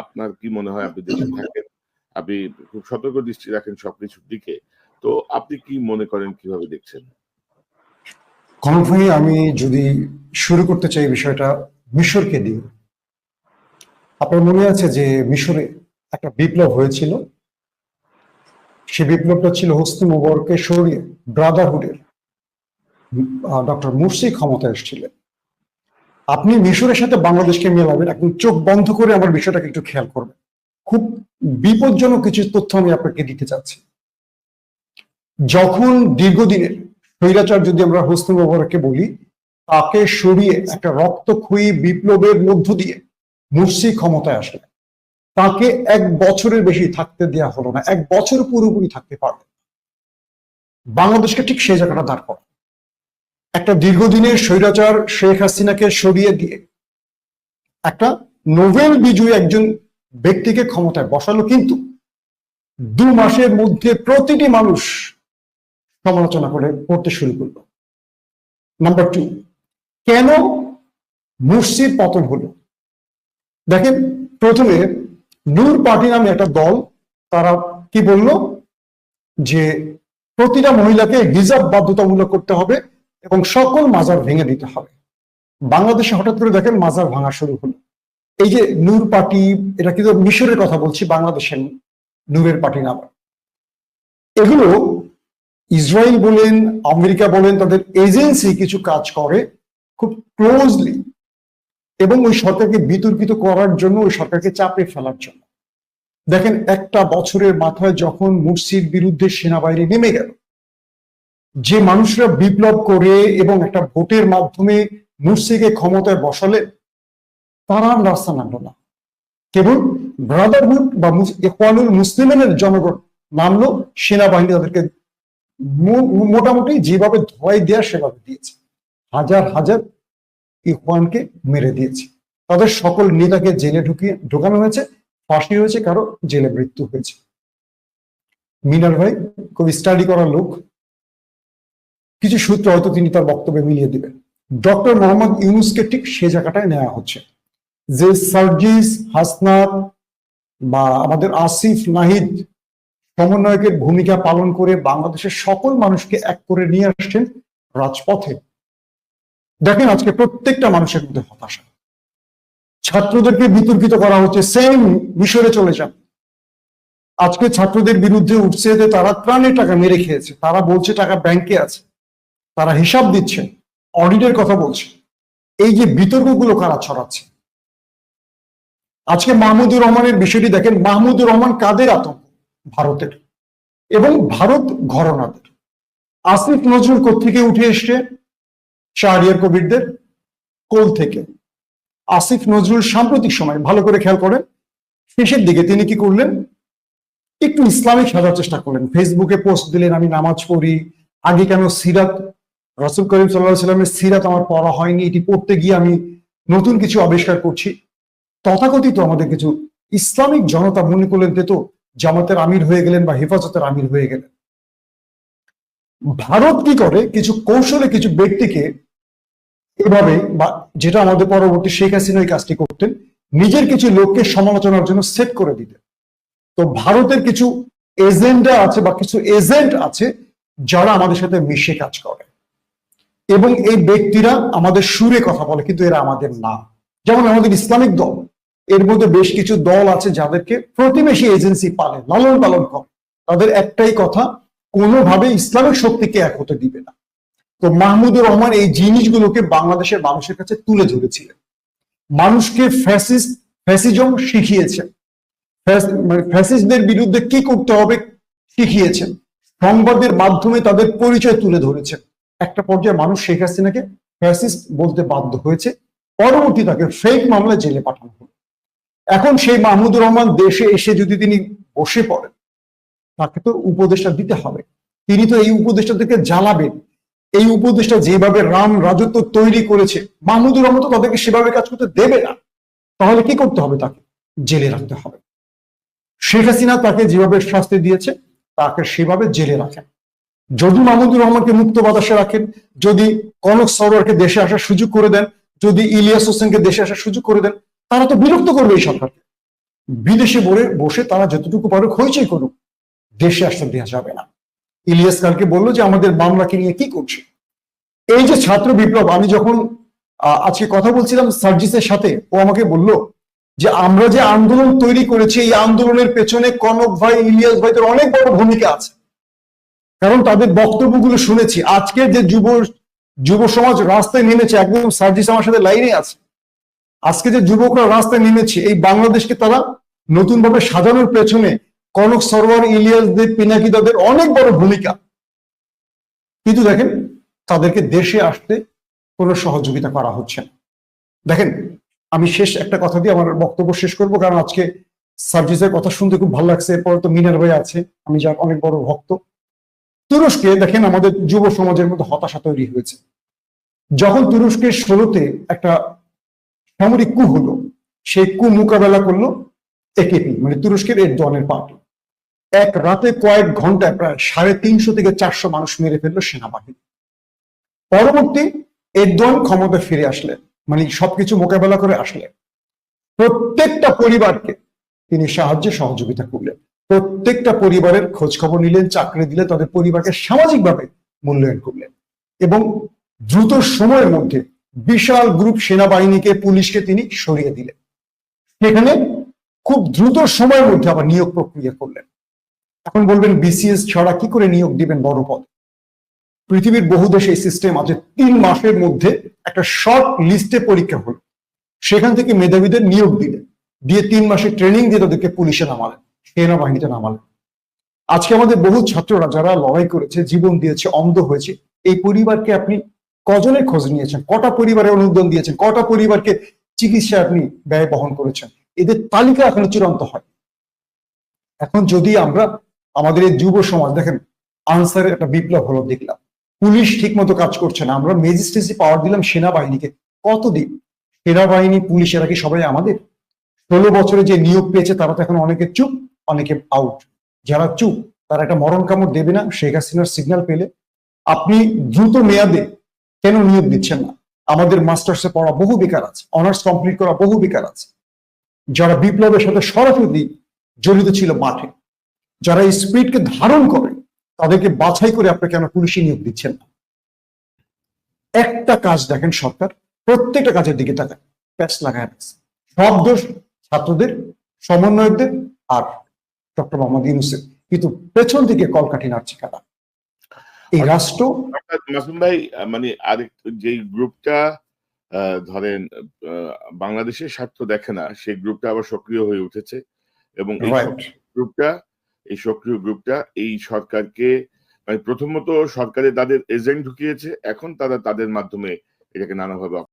আপনার কি মনে হয়? আপনি দেশে থাকেন, আপনি খুব সতর্ক দৃষ্টি রাখেন সবকিছুর দিকে। তো আপনি কি মনে করেন, কিভাবে দেখছেন? কনক ভাই, আমি যদি শুরু করতে চাই বিষয়টা মিশরকে দিয়ে। আপনার মনে আছে যে মিশরে একটা বিপ্লব হয়েছিল? সে বিপ্লবটা ছিল হোসনি মুবারককে সরিয়ে ব্রাদারহুডের ডক্টর মুরসি ক্ষমতায় এসেছিলেন। আপনি মিশরের সাথে বাংলাদেশকে মেলাবেন, এখন চোখ বন্ধ করে আমার বিষয়টাকে একটু খেয়াল করবেন। খুব বিপজ্জনক কিছু তথ্য আমি আপনাকে দিতে চাচ্ছি। যখন দীর্ঘদিনের স্বৈরাচার, যদি আমরা হোসনি মুবারককে বলি, তাকে সরিয়ে একটা রক্তক্ষয়ী বিপ্লবের মধ্য দিয়ে মুরসি ক্ষমতায় আসলে তাকে 1 বছরের বেশি থাকতে দেয়া হলো না। 1 বছর পুরোপুরি থাকতে পারবে। বাংলাদেশকে ঠিক সেই জায়গাটা দাঁড় করা। একটা দীর্ঘদিনের স্বৈরাচার শেখ হাসিনাকে সরিয়ে দিয়ে একটা নোবেল বিজয়ী একজন ব্যক্তিকে ক্ষমতায় বসালো, কিন্তু 2 মাসের মধ্যে প্রতিটি মানুষ সমালোচনা করতে শুরু করলো। নাম্বার 2, কেন মুরসির পতন হলো? দেখেন, প্রথমে নূর পার্টি নামে একটা দল, তারা কি বলল যে প্রতিটা মহিলাকে হিজাব বাধ্যতামূলক করতে হবে এবং সকল মাজার ভেঙে দিতে হবে। বাংলাদেশে হঠাৎ করে দেখেন মাজার ভাঙা শুরু হলো। এই যে নূর পার্টি, এটা কিন্তু মিশরের কথা বলছি, বাংলাদেশের নূরের পার্টি নাম। এগুলো ইসরায়েল বলেন, আমেরিকা বলেন, তাদের এজেন্সি কিছু কাজ করে খুব ক্লোজলি, এবং ওই সরকারকে বিতর্কিত করার জন্য, ওই সরকারকে চাপে ফেলার জন্য। দেখেন, 1 বছরের মাথায় যখন মুরসির বিরুদ্ধে সেনাবাহিনী নেমে গেল, যে মানুষরা বিপ্লব করে এবং একটা ভোটের মাধ্যমে মুরসিকে ক্ষমতায় বসালে, তারা রাস্তা নামলো না। কেবল ব্রাদারহুড বা ইখওয়ানুল মুসলিমিনের জনগণ নামলো। সেনাবাহিনী তাদেরকে মোটামুটি যেভাবে ধোয়াই দেয়া সেভাবে দিয়েছে। হাজার হাজার ইখওয়ানকে মেরে দিয়েছে। তাদের সকল নেতাকে জেলে ঢুকানো হয়েছে, ফাঁসি হয়েছে, কারো জেলে মৃত্যু হয়েছে। মিনার ভাই খুব স্টাডি করার লোক, কিছু সূত্র হয়তো তিনি তার বক্তব্যে মিলিয়ে দিবেন। ডক্টর মোহাম্মদ ইউনূসকে ঠিক সে জায়গাটায় নেওয়া হচ্ছে, যে সার্জিস হাসনাত বা আমাদের আসিফ নাহিদ সমন্বয়কের ভূমিকা পালন করে বাংলাদেশের সকল মানুষকে এক করে নিয়ে আসছেন রাজপথে। দেখেন, আজকে প্রত্যেকটা মানুষের মধ্যে হতাশা। ছাত্রদেরকে বিতর্কিত করা হচ্ছে, সেম মিশরে চলে যান। আজকে ছাত্রদের বিরুদ্ধে উঠছে যে তারা ত্রাণের টাকা মেরে খেয়েছে, তারা বলছে টাকা ব্যাংকে আছে, তারা হিসাব দিচ্ছে, অডিটের কথা বলছে। এই যে বিতর্কগুলো কারা ছড়াচ্ছে? আজকে মাহমুদুর রহমানের বিষয়টি দেখেন। মাহমুদুর রহমান কাদের আতঙ্ক? ভারতের, এবং ভারত ঘরানাদের। আসিফ নজরুল কোত্থেকে উঠে এসছে? শাহরিয়ার কবিরদের কোল থেকে। আসিফ নজরুল সাম্প্রতিক সময়, ভালো করে খেয়াল করেন, শেষের দিকে তিনি কি করলেন? একটু ইসলামিক সাজার চেষ্টা করলেন। ফেসবুকে পোস্ট দিলেন, আমি নামাজ পড়ি। আগে কেন সিরাত, রাসূল করিম সাল্লাল্লাহু আলাইহি সাল্লামের সিরাত আমার পড়া হয়নি, এটি পড়তে গিয়ে আমি নতুন কিছু আবিষ্কার করছি। তথাকথিত আমাদের কিছু ইসলামিক জনতা মনে করলেন তো জামাতের আমির হয়ে গেলেন বা হেফাজতের আমির হয়ে গেলেন। ভারত কি করে? কিছু কৌশলে কিছু ব্যক্তিকে এভাবে, বা যেটা আমাদের পরবর্তী শেখ হাসিনা এই কাজটি করতেন, নিজের কিছু লোককে সমালোচনার জন্য সেট করে দিতেন। তো ভারতের কিছু এজেন্ডা আছে বা কিছু এজেন্ট আছে যারা আমাদের সাথে মিশে কাজ করে, এবং এই ব্যক্তিরা আমাদের সুরে কথা বলে, কিন্তু এরা আমাদের না। যেমন আমাদের ইসলামিক দল, এর মধ্যে বেশ কিছু দল আছে যাদেরকে প্রতিবেশী এজেন্সি পালে, লালন পালন করে। তাদের একটাই কথা, কোনোভাবে ইসলামিক শক্তিকে এক হতে দিবে না। তো মাহমুদুর রহমান এই জিনিসগুলোকে বাংলাদেশের মানুষের কাছে তুলে ধরেছিলেন, মানুষকে ফ্যাসিজম শিখিয়েছেন, ফ্যাসিস্টদের বিরুদ্ধে কি করতে হবে শিখিয়েছেন, সংবাদের মাধ্যমে তাদের পরিচয় তুলে ধরেছেন। একটা পর্যায়ে মানুষ শেখ হাসিনাকে ফ্যাসিস্ট বলতে বাধ্য হয়েছে, পরবর্তী তাকে ফেক মামলায় জেলে পাঠানো হলো। এখন সেই মাহমুদুর রহমান দেশে এসে যদি তিনি বসে পড়েন, তাকে তো উপদেষ্টা দিতে হবে। তিনি তো এই উপদেষ্টাদেরকে জ্বালাবেন। এই উপদেষ্টা যেভাবে রাম রাজত্ব তৈরি করেছে, মাহমুদুর রহমান তো তাদেরকে সেভাবে কাজ করতে দেবে না। তাহলে কি করতে হবে? তাকে জেলে রাখতে হবে। শেখ হাসিনা তাকে যেভাবে শাস্তি দিয়েছে, তাকে সেভাবে জেলে রাখেন। যদি মাহমুদুর রহমানকে মুক্ত বাতাসে রাখেন, যদি কনক সরোয়ারকে দেশে আসার সুযোগ করে দেন, যদি ইলিয়াস হোসেনকে দেশে আসার সুযোগ করে দেন, তারা তো বিরক্ত করবে এই সরকারকে। বিদেশে বসে তারা যতটুকু পারুক হইচই করুক, দেশে আসতে দেওয়া যাবে না। ইলিয়াস কালকে বললো যে আমাদের মামলাকে নিয়ে কি করছে। এই যে ছাত্র বিপ্লব, আমি যখন আজকে কথা বলছিলাম সার্জিসের সাথে, ও আমাকে বলল যে আমরা যে আন্দোলন তৈরি করেছি এই আন্দোলনের পেছনে কনক ভাই, ইলিয়াস ভাইদের অনেক বড় ভূমিকা আছে, কারণ তাদের বক্তব্যগুলো শুনেছি। আজকে যে যুব সমাজ রাস্তায় নেমেছে, একদম সার্জিস আমার সাথে লাইনে আছে, আজকে যে যুবকরা রাস্তায় নেমেছে এই বাংলাদেশকে তারা নতুন ভাবে সাজানোর পেছনে কনক সরোয়ার, ইলিয়াসদের, পিনাকিদাদের অনেক বড় ভূমিকা। কিন্তু দেখেন তাদেরকে দেশে আসতে কোনো সহযোগিতা করা হচ্ছে না। দেখেন আমি শেষ একটা কথা দিয়ে আমার বক্তব্য শেষ করব, কারণ আজকে সার্জিসের কথা শুনতে খুব ভালো লাগছে। এরপরে তো মিনার ভাই আছে, আমি যার অনেক বড় ভক্ত। তুরস্কে দেখেন আমাদের যুব সমাজের মধ্যে হতাশা তৈরি হয়েছে যখন তুরস্কের 16-তে একটা সামরিক কু হলো। সেই কু মোকাবেলা করলো একেপি, মানে তুরস্কের এরদোয়ানের পার্টি। এক রাতে কয়েক ঘন্টায় প্রায় 350 থেকে 400 মানুষ মেরে ফেললো সেনাবাহিনী। পরবর্তী এরদোয়ান ক্ষমতায় ফিরে আসলেন, মানে সবকিছু মোকাবেলা করে আসলেন। প্রত্যেকটা পরিবারকে তিনি সহযোগিতা করলেন, প্রত্যেকটা পরিবারের খোঁজ খবর নিলেন, চাকরি দিলেন, তাদের পরিবারকে সামাজিকভাবে মূল্যায়ন করলেন এবং দ্রুত সময়ের মধ্যে বিশাল গ্রুপ সেনাবাহিনীকে, পুলিশকে তিনি সরিয়ে দিলেন। সেখানে খুব দ্রুত সময়ের মধ্যে আবার নিয়োগ প্রক্রিয়া করলেন। এখন বলবেন বিসিএস ছাড়া কি করে নিয়োগ দিবেন বড় পদ? পৃথিবীর বহু দেশে এই সিস্টেম আছে। 3 মাসের মধ্যে একটা শর্ট লিস্টে পরীক্ষা হলো, সেখান থেকে মেধাবীদের নিয়োগ দিলেন, দিয়ে 3 মাসের ট্রেনিং দিয়ে তাদেরকে পুলিশে নামালেন, সেনাবাহিনীতে নামালেন। আজকে আমাদের বহু ছাত্ররা যারা লড়াই করেছে, জীবন দিয়েছে, অন্ধ হয়েছে, এই পরিবারকে আপনি কজনের খোঁজ নিয়েছেন? কটা পরিবারে অনুদান দিয়েছেন? কটা পরিবারকে চিকিৎসা আপনি ব্যয় বহন করেছেন? এদের তালিকা এখনো চূড়ান্ত হয়। এখন যদি আমরা আমাদের এই যুব সমাজ, দেখেন আনসারের একটা বিপ্লব হলো দেখলাম, পুলিশ ঠিক মতো কাজ করছে না, আমরা ম্যাজিস্ট্রেসি পাওয়ার দিলাম সেনাবাহিনীকে, কতদিন? সেনাবাহিনী, পুলিশ, এরা কি সবাই আমাদের? 16 বছরে যে নিয়োগ পেয়েছে তারা তো এখন অনেকে চুপ, অনেকে আউট। যারা চুপ তারা একটা মরণ কামড় দেবে না শেখ হাসিনার সিগন্যাল পেলে? আপনি দ্রুত মেয়াদে কেন নিয়োগ দিচ্ছেন না? আমাদের মাস্টার্সে পড়া বহু বেকার আছে, অনার্স কমপ্লিট করা বহু বেকার আছে, যারা বিপ্লবের সাথে সরাসরি জড়িত ছিল মাঠে, যারা এই স্পিডকে ধারণ করে, তাদেরকে বাছাই করে আপনি কেন পুলিশে নিয়োগ দিচ্ছেন না? একটা কাজ দেখেন সরকার, প্রত্যেকটা কাজের দিকে তাকায়, প্যাচ লাগায় আছে। সব দোষ ছাত্রদের, সমন্বয়কদের আর ডক্টর মোহাম্মদ ইউনূসের, কিন্তু পেছন থেকে কলকাঠি নাড়ছে কারা? এই রাষ্ট্র। মাসুম ভাই, মানে আরেক যে গ্রুপটা ধরেন বাংলাদেশের স্বার্থ দেখে না, সেই গ্রুপটা আবার সক্রিয় হয়ে উঠেছে এবং এই সক্রিয় গ্রুপটা এই সরকারকে, মানে প্রথমত সরকারে তাদের এজেন্ট ঢুকিয়েছে, এখন তারা তাদের মাধ্যমে এটাকে নানাভাবে